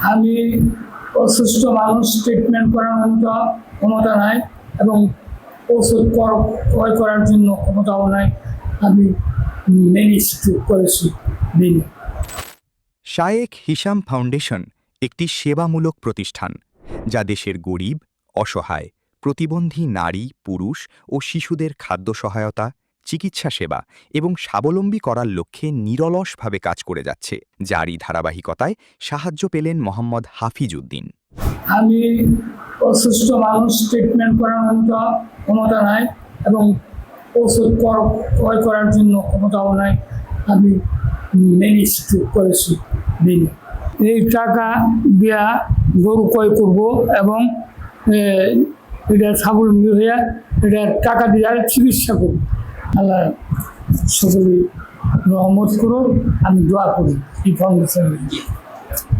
আমি অসুস্থ মানুষ ট্রিটমেন্ট করার মতো ক্ষমতা নাই এবং ওষুধ ক্রয় করার জন্য ক্ষমতাও নাই। আমি ম্যানেজ করেছি দিন। শায়েখ হিশাম ফাউন্ডেশন একটি সেবামূলক প্রতিষ্ঠান যা দেশের গরিব, অসহায়, প্রতিবন্ধী নারী, পুরুষ ও শিশুদের খাদ্য সহায়তা, চিকিৎসা সেবা এবং স্বাবলম্বী করার লক্ষ্যে নিরলসভাবে কাজ করে যাচ্ছে, যারই ধারাবাহিকতায় সাহায্য পেলেন মোহাম্মদ হাফিজ উদ্দিন। আমি অসুস্থ মানুষ ট্রিটমেন্ট করার মতো ক্ষমতা নাই এবং ওষুধ ক্রয় করার জন্য ক্ষমতাও নাই। আমি ম্যানেজ করেছি দিন। এই টাকা দিয়া গরু ক্রয় করব এবং এটা স্বাবলম্বী হইয়া এটা টাকা দিয়ে চিকিৎসা করব। আল্লাহ সকলে রহমত করো, আমি দোয়া করি এই ফাউন্ডেশন।